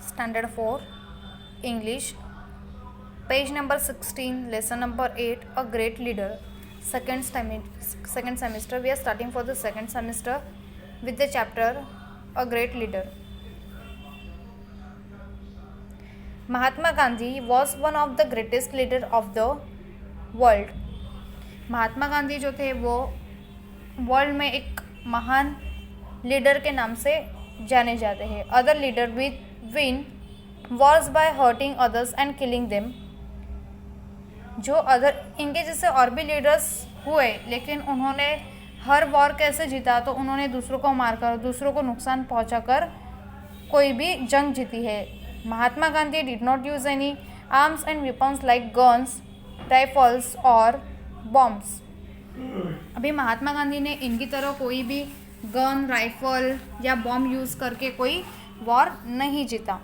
Standard 4, English, page number 16, lesson number 8, A Great Leader. Second semester. We are starting for the second semester with the chapter A Great Leader. Mahatma Gandhi was one of the greatest leader of the world. Mahatma Gandhi जो थे वो world में एक महान leader के नाम से जाने जाते हैं. Other leader win wars by hurting others and killing them. जो अदर इनके जैसे और भी लीडर्स हुए, लेकिन उन्होंने हर वॉर कैसे जीता, तो उन्होंने दूसरों को मारकर, दूसरों को नुकसान पहुंचाकर कोई भी जंग जीती है. Mahatma Gandhi did not use any arms and weapons like guns, rifles और बॉम्ब्स. अभी महात्मा गांधी ने इनकी तरह कोई भी गन, राइफल या बॉम्ब यूज़ करके कोई वॉर नहीं जीता.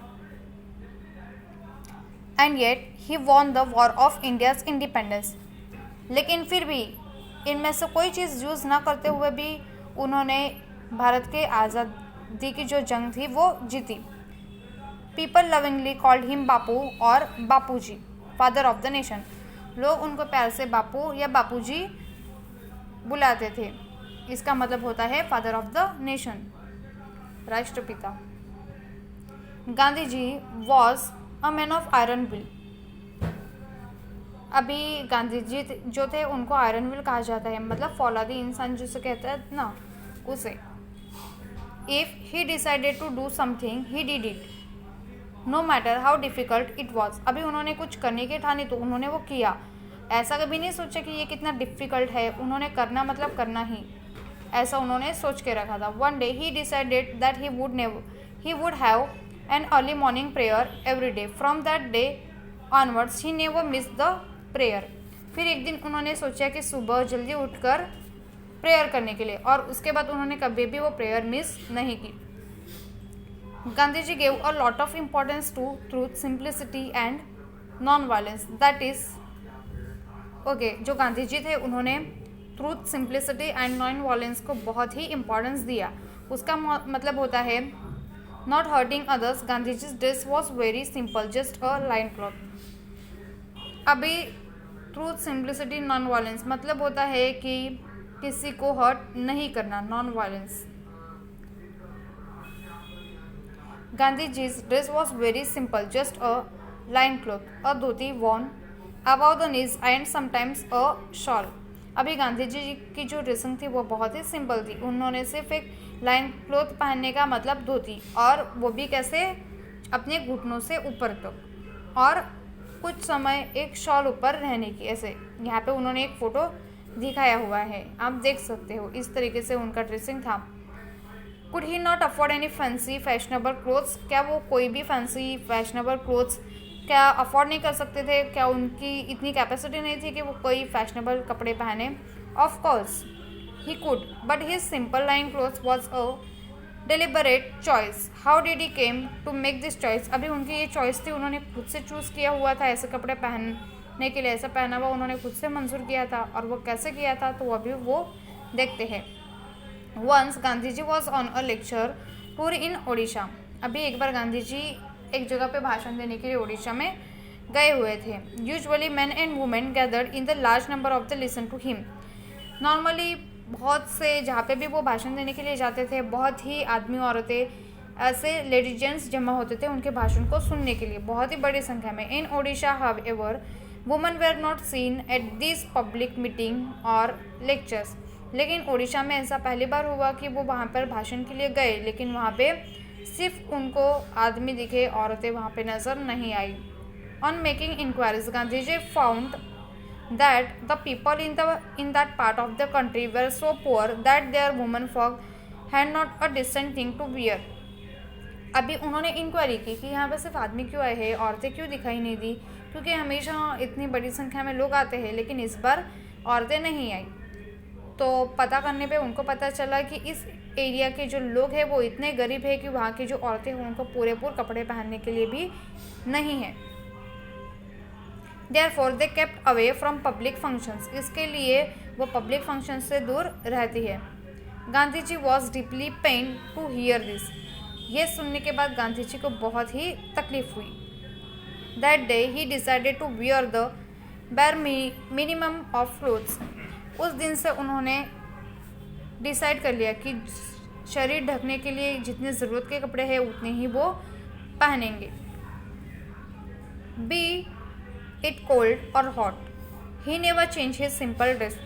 And yet he won the war of India's independence. लेकिन फिर भी इनमें से कोई चीज़ यूज़ ना करते हुए भी उन्होंने भारत के आज़ादी की जो जंग थी वो जीती. पीपल लविंगली कॉल्ड हिम बापू और बापूजी, फादर ऑफ द नेशन. लोग उनको प्यार से बापू या बापूजी बुलाते थे. इसका मतलब होता है फादर ऑफ द नेशन, राष्ट्रपिता. Gandhi ji was a man of iron will. अभी गांधी जी जो थे उनको आयरन विल कहा जाता है, मतलब फौलादी इंसान जिसे कहते हैं ना, उसे. If he decided to do something he did it no matter how difficult it was. अभी उन्होंने कुछ करने की ठानी तो उन्होंने वो किया. ऐसा कभी नहीं सोचा कि ये कितना डिफ़िकल्ट है, उन्होंने करना मतलब करना ही, ऐसा उन्होंने सोच के रखा था. One day he decided that he would have an early morning prayer every day. From that day onwards he never miss the prayer. फिर एक दिन उन्होंने सोचा कि सुबह जल्दी उठकर प्रेयर करने के लिए, और उसके बाद उन्होंने कभी भी वो प्रेयर मिस नहीं की. Gandhi ji gave a lot of importance to truth, simplicity and non violence. That is okay. जो गांधी जी थे उन्होंने truth, simplicity and non violence को बहुत ही इम्पोर्टेंस दिया. उसका मतलब होता है not hurting others. Gandhi ji dress was very simple, just a loin cloth. अभी ट्रूथ, सिंप्लिसिटी, नॉन वायलेंस मतलब होता है कि किसी को हर्ट नहीं करना, non violence. Gandhi जी's dress was very simple, just a line cloth, a dhoti worn above the knees and sometimes a shawl. अभी गांधी जी की जो ड्रेसिंग थी वो बहुत ही सिंपल थी. उन्होंने सिर्फ एक लाइन क्लोथ पहनने का मतलब धोती, और वो भी कैसे, अपने घुटनों से ऊपर तक, और कुछ समय एक शॉल ऊपर रहने की. ऐसे यहाँ पे उन्होंने एक फ़ोटो दिखाया हुआ है, आप देख सकते हो. इस तरीके से उनका ड्रेसिंग था. Could he not afford any fancy fashionable clothes. क्या वो कोई भी फैंसी फैशनेबल क्लोथ्स क्या अफोर्ड नहीं कर सकते थे? क्या उनकी इतनी कैपेसिटी नहीं थी कि वो कोई फैशनेबल कपड़े पहने? Of course he could, but his simple line clothes was a deliberate choice. How did he came to make this choice. अभी उनकी ये चॉइस थी, उन्होंने खुद से चूज़ किया हुआ था ऐसे कपड़े पहनने के लिए. ऐसा पहनावा उन्होंने खुद से मंजूर किया था, और वो कैसे किया था तो अभी वो देखते हैं. Once Gandhi ji was on a lecture tour in Odisha. अभी एक बार गांधी जी एक जगह पे भाषण देने के लिए ओडिशा में गए हुए थे. Usually man and women gathered in the large number of the listen to him. Normally बहुत से, जहाँ पे भी वो भाषण देने के लिए जाते थे, बहुत ही आदमी, औरतें, ऐसे लेडीज जेंट्स जमा होते थे उनके भाषण को सुनने के लिए, बहुत ही बड़ी संख्या में. In Odisha however women were not seen at this public meeting और लेक्चर्स. लेकिन ओडिशा में ऐसा पहली बार हुआ कि वो वहाँ पर भाषण के लिए गए, लेकिन वहाँ पे सिर्फ उनको आदमी दिखे, औरतें वहाँ पे नज़र नहीं आई. On making inquiries Gandhi ji found that the people in that part of the country were so poor that their women folk had not a decent thing to wear. अभी उन्होंने इंक्वायरी की कि यहाँ पर सिर्फ आदमी क्यों आए हैं, औरतें क्यों दिखाई नहीं दी, क्योंकि हमेशा इतनी बड़ी संख्या में लोग आते हैं, लेकिन इस बार औरतें नहीं आई. तो पता करने पे उनको पता चला कि इस एरिया के जो लोग हैं वो इतने गरीब है कि वहाँ की जो औरतें हैं उनको पूरे कपड़े पहनने के लिए भी नहीं है. Therefore they kept away from public functions. इसके लिए वो पब्लिक फंक्शंस से दूर रहती है. Gandhi ji was deeply pain to hear this. यह सुनने के बाद गांधी जी को बहुत ही तकलीफ हुई। That day he decided to wear the bare minimum of clothes. उस दिन से उन्होंने डिसाइड कर लिया कि शरीर ढकने के लिए जितने ज़रूरत के कपड़े हैं उतने ही वो पहनेंगे। बी इट कोल्ड और hot he never change his simple dress.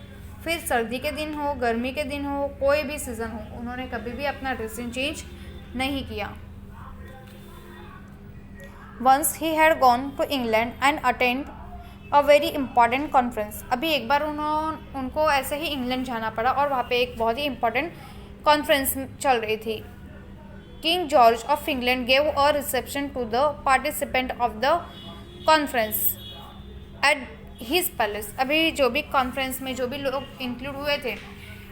फिर सर्दी के दिन हो, गर्मी के दिन हो, कोई भी सीज़न हो, उन्होंने कभी भी अपना ड्रेसिंग चेंज नहीं किया। Once he had gone to England and attend a very important conference. अभी एक बार उनको ऐसे ही इंग्लैंड जाना पड़ा और वहाँ पे एक बहुत ही इंपॉर्टेंट कॉन्फ्रेंस चल रही थी। King George of England gave a reception to the participant of the conference at his palace. अभी जो भी कॉन्फ्रेंस में जो भी लोग इंक्लूड हुए थे,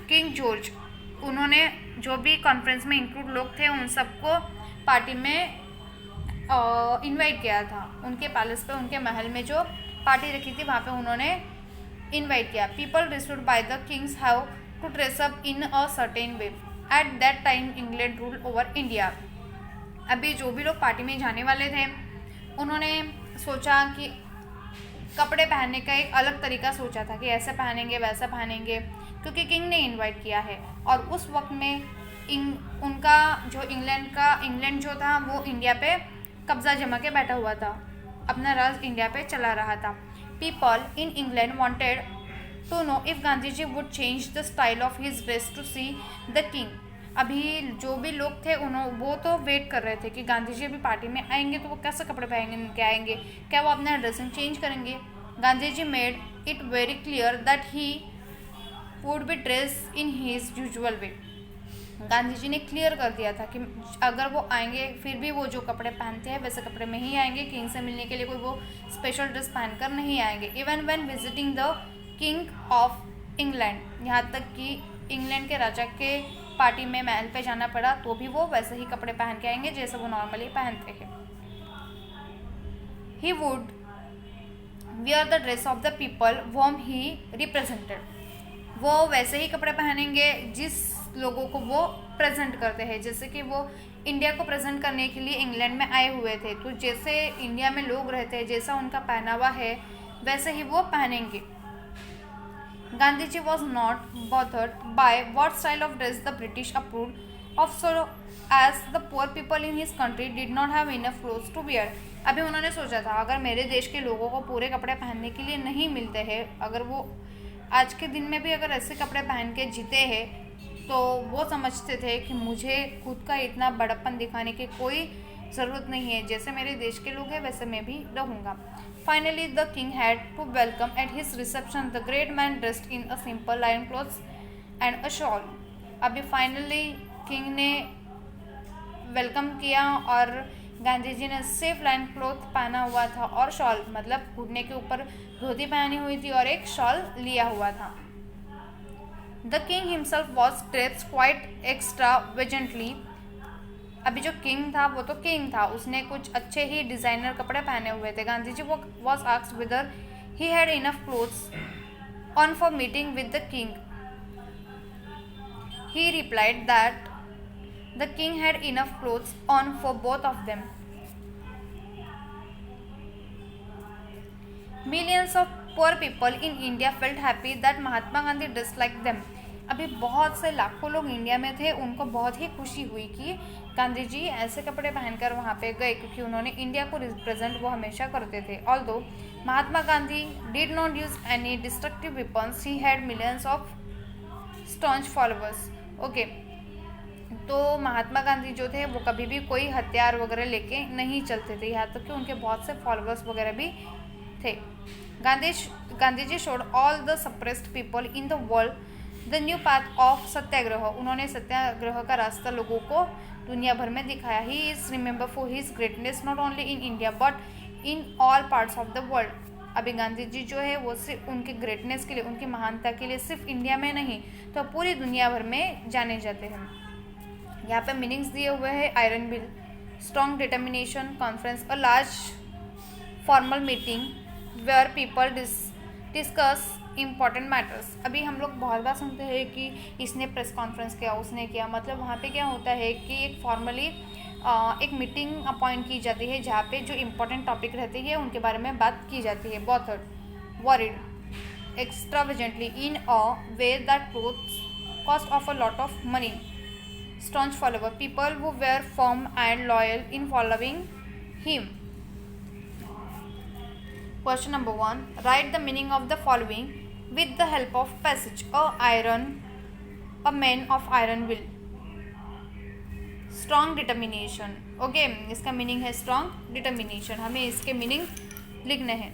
किंग जॉर्ज उन्होंने जो भी कॉन्फ्रेंस में इंक्लूड लोग थे उन सबको पार्टी में इनवाइट किया था। उनके पैलेस पे, उनके महल में जो पार्टी रखी थी वहाँ पे उन्होंने इनवाइट किया। People restored by the kings have to dress up in a certain way. At that time England rule over India. अभी जो भी लोग पार्टी में जाने वाले थे उन्होंने सोचा कि कपड़े पहनने का एक अलग तरीका सोचा था कि ऐसे पहनेंगे वैसा पहनेंगे, क्योंकि किंग ने इनवाइट किया है। और उस वक्त में उनका जो इंग्लैंड जो था वो इंडिया पे कब्जा जमा के बैठा हुआ था, अपना राज इंडिया पे चला रहा था। People in England wanted to know if Gandhi ji would change the style of his dress to see the king. अभी जो भी लोग थे वो तो वेट कर रहे थे कि गांधी जी अभी पार्टी में आएंगे तो वो कैसे कपड़े पहन के आएंगे, क्या वो अपना ड्रेसिंग चेंज करेंगे। Gandhi ji made it very clear that he would be dress in his usual way. Gandhi ji ने क्लियर कर दिया था कि अगर वो आएंगे फिर भी वो जो कपड़े पहनते हैं वैसे कपड़े में ही आएंगे, किंग से मिलने के लिए कोई वो स्पेशल ड्रेस पहनकर नहीं आएंगे। Even when visiting the king of England, यहाँ तक कि इंग्लैंड के राजा के पार्टी में महल पे जाना पड़ा तो भी वो वैसे ही कपड़े पहन के आएंगे जैसे वो नॉर्मली पहनते हैं। He would wear the dress of the people whom he represented। वो वैसे ही कपड़े पहनेंगे जिस लोगों को वो प्रेजेंट करते हैं। जैसे कि वो इंडिया को प्रेजेंट करने के लिए इंग्लैंड में आए हुए थे, तो जैसे इंडिया में लोग रहते हैं, जैसा उनका पहनावा है वैसे ही वो पहनेंगे। Gandhi ji was not bothered by what style of dress the British approved of, so as the poor people in his country did not have enough clothes to wear. अभी उन्होंने सोचा था अगर मेरे देश के लोगों को पूरे कपड़े पहनने के लिए नहीं मिलते हैं, अगर वो आज के दिन में भी अगर ऐसे कपड़े पहन के जीते हैं तो वो समझते थे कि मुझे खुद का इतना बड़प्पन दिखाने की कोई ज़रूरत नहीं है, जैसे मेरे देश के लोग हैं वैसे मैं भी रहूँगा। Finally the king had to welcome at his reception the great man dressed in a simple line clothes and a shawl. अभी फाइनली किंग ने वेलकम किया और गांधी जी ने सिर्फ लाइन क्लॉथ पहना हुआ था और शॉल, मतलब घुटने के ऊपर धोती पहनी हुई थी और एक शॉल लिया हुआ था। The king himself was dressed quite extravagantly. अभी जो किंग था वो तो किंग था, उसने कुछ अच्छे ही डिज़ाइनर कपड़े पहने हुए थे। गांधी जी वो was asked weather he had enough clothes on for meeting with the king. He replied that the king had enough clothes on for both of them. Millions of poor people in India felt happy that Mahatma Gandhi dressed like them. अभी बहुत से लाखों लोग India में थे, उनको बहुत ही खुशी हुई कि गांधी जी ऐसे कपड़े पहनकर वहाँ पे गए, क्योंकि उन्होंने इंडिया को रिप्रेजेंट वो हमेशा करते थे। Although Mahatma Gandhi did not use any destructive weapons, he had millions of staunch followers. Okay, तो महात्मा गांधी जो थे वो कभी भी कोई हथियार वगैरह लेके नहीं चलते थे, यहाँ तक कि उनके बहुत से फॉलोअर्स वगैरह भी थे। Gandhi ji showed all the suppressed people in the world the new path of satyagraha. उन्होंने सत्याग्रह का रास्ता लोगों को दुनिया भर में दिखाया। He is remember for his greatness not only in India but in all parts of the world. अभी गांधी जी जो है वो सिर्फ उनके ग्रेटनेस के लिए, उनकी महानता के लिए सिर्फ इंडिया में नहीं तो पूरी दुनिया भर में जाने जाते हैं। यहाँ पे मीनिंग्स दिए हुए हैं। Iron bill, strong determination, conference, a large formal meeting where people discuss important matters. अभी हम लोग बहुत बार सुनते हैं कि इसने प्रेस कॉन्फ्रेंस किया, उसने किया, मतलब वहाँ पे क्या होता है कि एक फॉर्मली एक मीटिंग अपॉइंट की जाती है जहाँ पे जो इम्पोर्टेंट टॉपिक रहते हैं उनके बारे में बात की जाती है. Bothered, worried extravagantly in a way that clothes cost of a lot of money. Staunch follower, people who were firm and loyal in following him. Question number 1. Write the meaning of the following with the help of passage. A man of iron will. Strong determination. Okay, इसका meaning है strong determination. हमें इसके meaning लिखने हैं.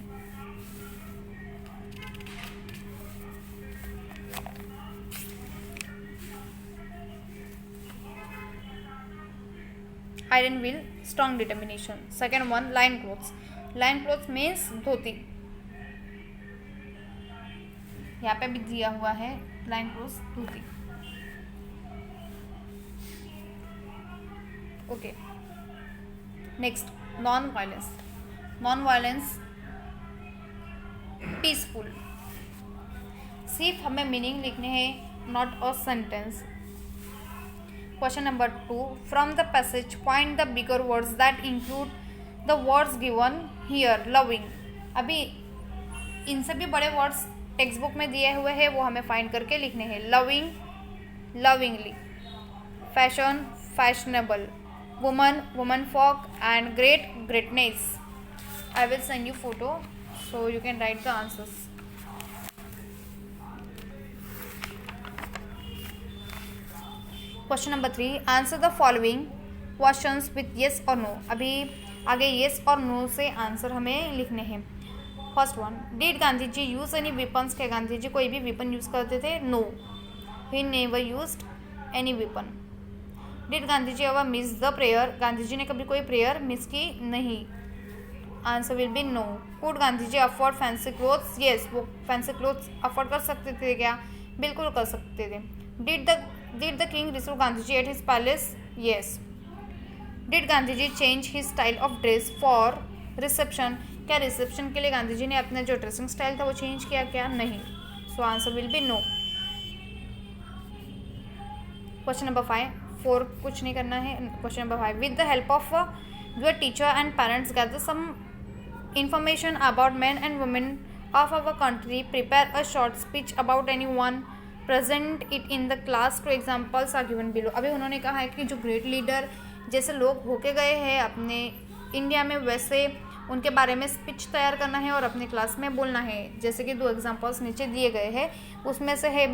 Iron will, strong determination. Second one, loin clothes. Loin clothes means dhoti. यहाँ पे भी दिया हुआ है loin clothes, dhoti. Okay, next, non violence. Non violence, peaceful. सिर्फ हमें मीनिंग लिखने हैं, not a sentence. Question number 2. From the passage, find the bigger words that include the words given here. Loving. अभी इनसे भी बड़े वर्ड्स टेक्स्ट बुक में दिए हुए हैं, वो हमें फाइंड करके लिखने हैं. Loving, lovingly. Fashion, fashionable. Woman, woman folk. And great, greatness. I will send you photo so you can write the answers. Question number 3. Answer the following questions with yes और नो. अभी आगे yes और no से answer हमें लिखने हैं. First one, did Gandhi ji use any weapons. क्या गांधी जी कोई भी वेपन यूज़ करते थे? No, he never used any weapon. Did Gandhi ji ever miss the prayer. Gandhi ji ने कभी कोई प्रेयर मिस की? नहीं. Answer will be no. Could Gandhi ji afford fancy clothes. Yes, वो फैंसी क्लोथ्स अफोर्ड कर सकते थे. क्या? बिल्कुल कर सकते थे. Did the king receive Gandhi ji at his palace? Yes. Did Gandhi ji change his style of dress for reception? क्या रिसेप्शन के लिए गांधी जी ने अपना जो ड्रेसिंग स्टाइल था वो चेंज किया? क्या? नहीं. So answer will be no. Question number 5. 4 कुछ नहीं करना है. Question number 5. With the help of your teacher and parents gather some information about man and women of our country. Prepare a short speech about any one. Present it in the class. Two examples are given below. अभी उन्होंने कहा है कि जो great leader जैसे लोग होके गए हैं अपने इंडिया में, वैसे उनके बारे में स्पीच तैयार करना है और अपने क्लास में बोलना है. जैसे कि 2 एग्जाम्पल्स नीचे दिए गए हैं, उसमें से है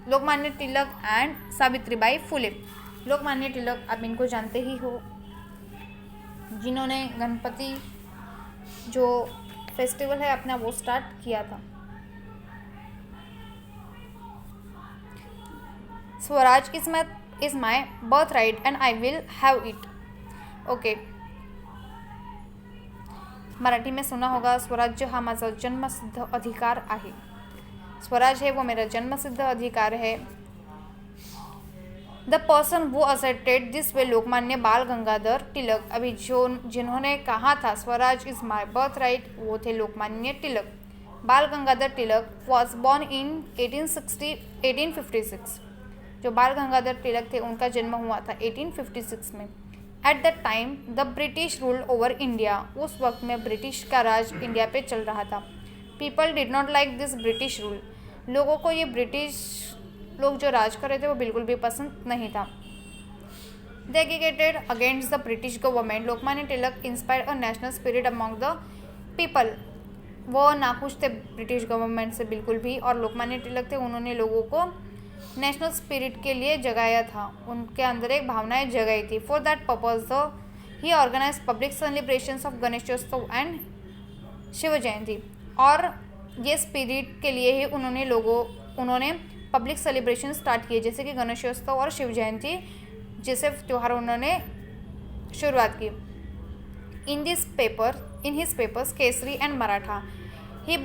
लोकमान्य तिलक एंड सावित्रीबाई फुले. लोकमान्य तिलक आप इनको जानते ही हो, जिन्होंने गणपति जो फेस्टिवल है अपना वो स्टार्ट किया था. Swaraj is my birthright and I will have it. Okay, Marathi में सुना होगा, स्वराज्य हा माझा जन्मसिद्ध अधिकार आहे. स्वराज है वो मेरा जन्मसिद्ध अधिकार है. The person who asserted this way Lokmanya बाल गंगाधर तिलक. अभी जिन्होंने कहा था Swaraj is my birth right, वो थे लोकमान्य तिलक. बाल Gangadhar Tilak was born in 1856. जो बाल गंगाधर तिलक थे उनका जन्म हुआ था 1856 में. At the time the British rule over India. उस वक्त में ब्रिटिश का राज इंडिया पे चल रहा था. People did not like this British rule. लोगों को ये ब्रिटिश लोग जो राज कर रहे थे वो बिल्कुल भी पसंद नहीं था. They agitated against the British government. Lokmanya Tilak inspired a national spirit among the people. वो नाखुश थे ब्रिटिश गवर्नमेंट से बिल्कुल भी, और लोकमान्य तिलक थे उन्होंने लोगों को नेशनल स्पिरिट के लिए जगाया था. उनके अंदर एक भावनाएं जगाई थी. For that purpose he organize public celebrations of Ganeshotsav and Shiv Jayanti. और ये स्पिरिट के लिए ही उन्होंने पब्लिक सेलिब्रेशन स्टार्ट किए, जैसे कि गणेशोत्सव और शिव जयंती जैसे त्यौहार उन्होंने शुरुआत की. In his papers Kesari and Maratha he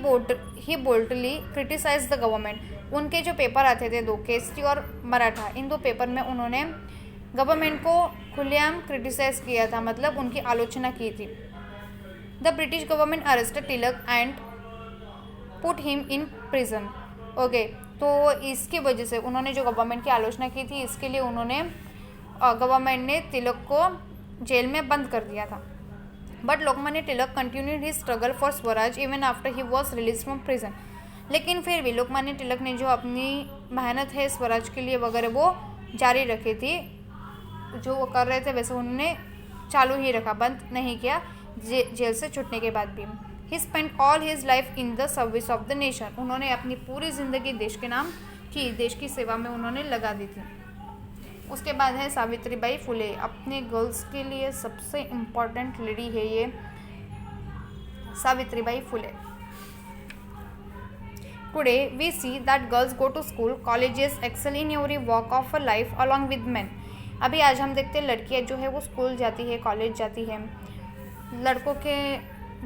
boldly criticize the government. उनके जो पेपर आते थे 2, केसरी और मराठा, इन 2 पेपर में उन्होंने गवर्नमेंट को खुलेआम क्रिटिसाइज किया था, मतलब उनकी आलोचना की थी. The British government arrested Tilak and put him in prison. Okay, तो इसकी वजह से उन्होंने जो गवर्नमेंट की आलोचना की थी इसके लिए उन्होंने गवर्नमेंट ने तिलक को जेल में बंद कर दिया था। But Lokmanya Tilak continued his struggle for Swaraj even after he was release from prison. लेकिन फिर भी लोकमान्य तिलक ने जो अपनी मेहनत है स्वराज के लिए वगैरह वो जारी रखी थी, जो वो कर रहे थे वैसे उन्होंने चालू ही रखा, बंद नहीं किया जेल से छूटने के बाद भी। ही spent all his life in the service of the nation. उन्होंने अपनी पूरी ज़िंदगी देश के नाम की, देश की सेवा में उन्होंने लगा दी थी। उसके बाद है सावित्रीबाई फुले। अपने गर्ल्स के लिए सबसे इम्पॉर्टेंट लेडी है ये Savitribai Phule. Today we see that girls go to school, colleges, excel in every walk of a life along with man. अभी आज हम देखते हैं लड़कियां जो है वो स्कूल जाती है, कॉलेज जाती है, लड़कों के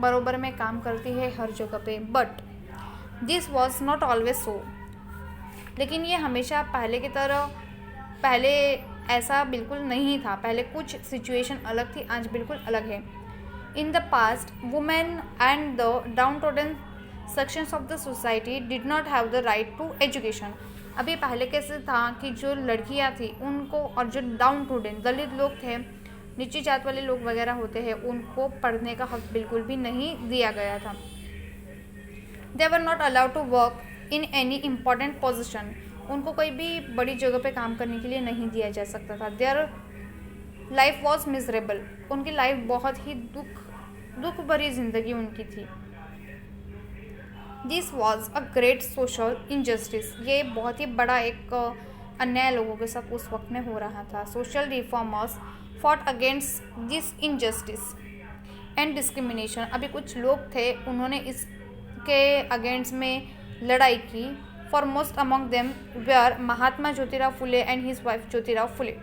बरोबर में काम करती है हर जगह पे। But this was not always so. लेकिन ये हमेशा पहले की तरह, पहले ऐसा बिल्कुल नहीं था। पहले कुछ सिचुएशन अलग थी, आज बिल्कुल अलग है। In the past women and the downtrodden sections of the society did not have the right to education. अभी पहले कैसे था कि जो लड़कियां थी उनको, और जो डाउन टोडन दलित लोग थे, नीची जात वाले लोग वगैरह होते हैं, उनको पढ़ने का हक बिल्कुल भी नहीं दिया गया था। They were not allowed to work in any important position. उनको कोई भी बड़ी जगह पे काम करने के लिए नहीं दिया जा सकता था। Their life was miserable. उनकी लाइफ बहुत ही दुख भरी जिंदगी उनकी थी। This was a great social injustice. ये बहुत ही बड़ा एक अन्याय लोगों के साथ उस वक्त में हो रहा था। Social reformers fought against this injustice and discrimination. अभी कुछ लोग थे, उन्होंने इसके अगेंस्ट में लड़ाई की। Foremost among them were Mahatma Jyotirao Phule and his wife Jyotirao Phule,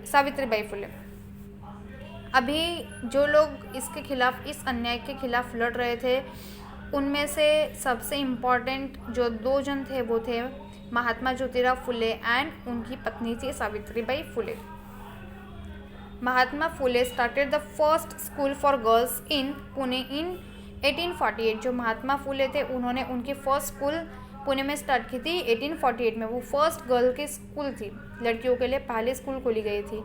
Savitribai Phule. अभी जो लोग इसके खिलाफ, इस अन्याय के खिलाफ लड़ रहे थे, उनमें से सबसे इम्पॉर्टेंट जो दो जन थे वो थे महात्मा ज्योतिराव फुले एंड उनकी पत्नी थी Savitribai Phule. Mahatma Phule started the first school for girls in Pune in 1848। जो महात्मा फुले थे उन्होंने उनकी फर्स्ट स्कूल पुणे में स्टार्ट की थी 1848 में। वो फर्स्ट गर्ल की स्कूल थी, लड़कियों के लिए पहले स्कूल खोली गई थी।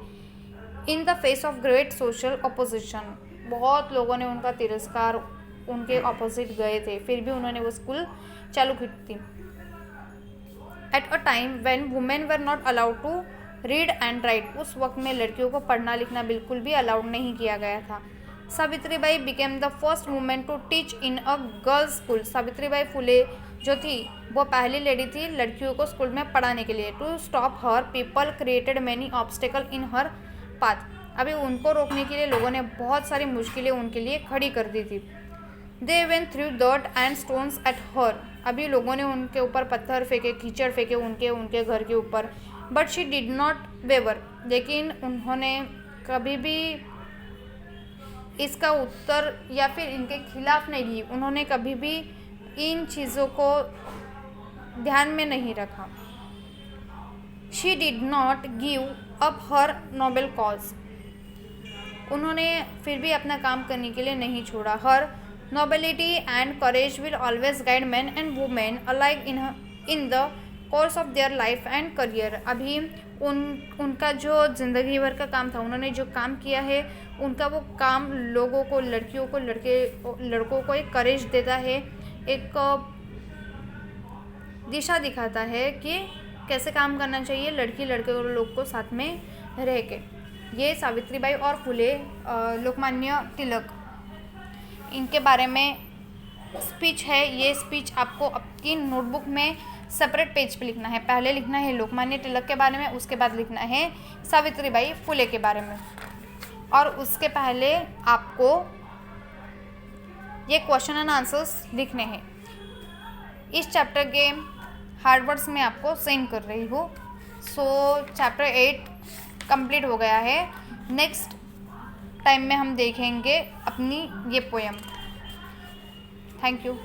In the face of great social opposition. बहुत लोगों ने उनका तिरस्कार, उनके ऑपोजिट गए थे, फिर भी उन्होंने वो स्कूल चालू की थी। At a time when women were not allowed to read and write. उस वक्त में लड़कियों को पढ़ना लिखना बिल्कुल भी अलाउड नहीं किया गया था। Savitribai became the first women to teach in a girls school. Savitribai Phule जो थी वो पहली लेडी थी लड़कियों को स्कूल में पढ़ाने के लिए। To stop her people created many obstacle in her path. अभी उनको रोकने के लिए लोगों ने बहुत सारी मुश्किलें उनके लिए खड़ी कर दी थी। They went through dirt and stones at her. अभी लोगों ने उनके ऊपर पत्थर फेंके, कीचड़ फेंके उनके घर के ऊपर। But she did not waver. लेकिन उन्होंने कभी भी इसका उत्तर या फिर इनके खिलाफ नहीं ली। उन्होंने कभी भी इन चीज़ों को ध्यान में नहीं रखा। She did not give up her noble cause. उन्होंने फिर भी अपना काम करने के लिए नहीं छोड़ा। Her nobility and courage will always guide man and women alike in the course of their life and career. अभी उनका जो ज़िंदगी भर का काम था, उन्होंने जो काम किया है, उनका वो काम लोगों को, लड़कियों को, लड़कों को एक करेज देता है, एक दिशा दिखाता है कि कैसे काम करना चाहिए लड़की लड़के और लोग को साथ में रह के। ये सावित्रीबाई और फुले, लोकमान्य तिलक, इनके बारे में स्पीच है। ये स्पीच आपको आपकी नोटबुक में सेपरेट पेज पे लिखना है। पहले लिखना है लोकमान्य तिलक के बारे में, उसके बाद लिखना है सावित्रीबाई फुले के बारे में, और उसके पहले आपको ये क्वेश्चन एंड आंसर्स लिखने हैं। इस चैप्टर के हार्ड वर्ड्स में आपको सेंड कर रही हूँ। सो चैप्टर 8 कंप्लीट हो गया है। नेक्स्ट टाइम में हम देखेंगे अपनी ये पोएम। Thank you.